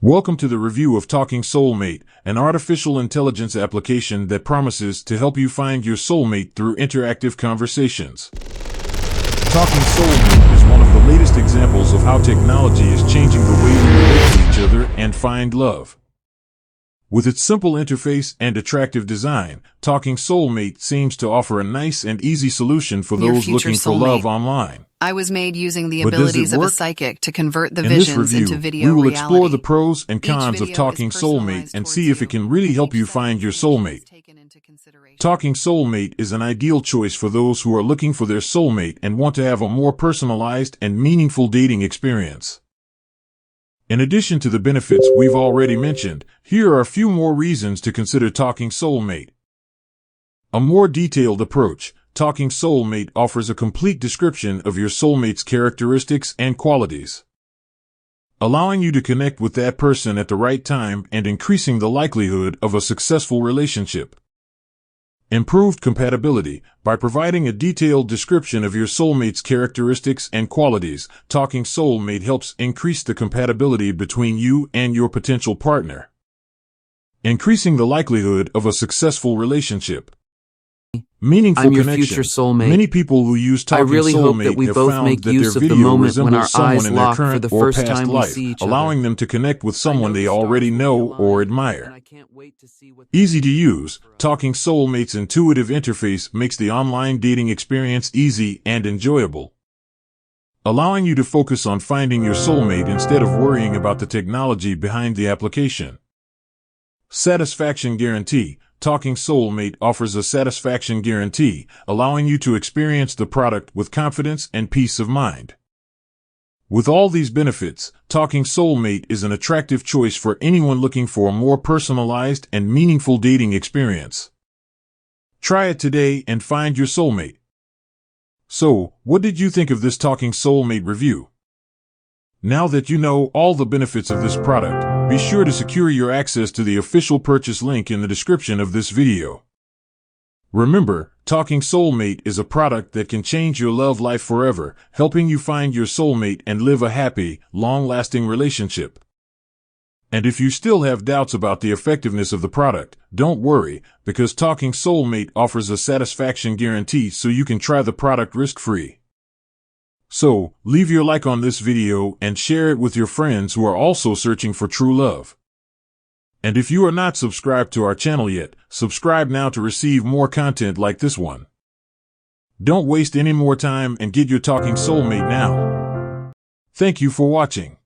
Welcome to the review of Talking Soulmate, an artificial intelligence application that promises to help you find your soulmate through interactive conversations. Talking Soulmate is one of the latest examples of how technology is changing the way we relate to each other and find love. With its simple interface and attractive design, Talking Soulmate seems to offer a nice and easy solution for those looking for love online. I was made using the abilities of a psychic to convert the visions into video we will reality. explore the pros and cons of Talking Soulmate and see if it can really help you find your soulmate. Talking Soulmate is an ideal choice for those who are looking for their soulmate and want to have a more personalized and meaningful dating experience. In addition to the benefits we've already mentioned, here are a few more reasons to consider Talking Soulmate. A more detailed approach. Talking Soulmate offers a complete description of your soulmate's characteristics and qualities, allowing you to connect with that person at the right time and increasing the likelihood of a successful relationship. Improved compatibility. By providing a detailed description of your soulmate's characteristics and qualities, Talking Soulmate helps increase the compatibility between you and your potential partner, increasing the likelihood of a successful relationship. Meaningful I'm your connection. future soulmate. Many people who use Talking I really hope Soulmate that we have both found make that use their of the video moment when our resembles someone eyes in their lock for current the or first past time we life, see each allowing other. them to connect with I someone know they the already stars know will be or aligned, admire. and I can't wait to see what Easy to use, Talking Soulmate's intuitive interface makes the online dating experience easy and enjoyable, allowing you to focus on finding your soulmate instead of worrying about the technology behind the application. Satisfaction guarantee. Talking Soulmate offers a satisfaction guarantee, allowing you to experience the product with confidence and peace of mind. With all these benefits, Talking Soulmate is an attractive choice for anyone looking for a more personalized and meaningful dating experience. Try it today and find your soulmate. So, what did you think of this Talking Soulmate review? Now that you know all the benefits of this product, be sure to secure your access to the official purchase link in the description of this video. Remember, Talking Soulmate is a product that can change your love life forever, helping you find your soulmate and live a happy, long-lasting relationship. And if you still have doubts about the effectiveness of the product, don't worry, because Talking Soulmate offers a satisfaction guarantee so you can try the product risk-free. So, leave your like on this video and share it with your friends who are also searching for true love. And if you are not subscribed to our channel yet, subscribe now to receive more content like this one. Don't waste any more time and get your Talking Soulmate now. Thank you for watching.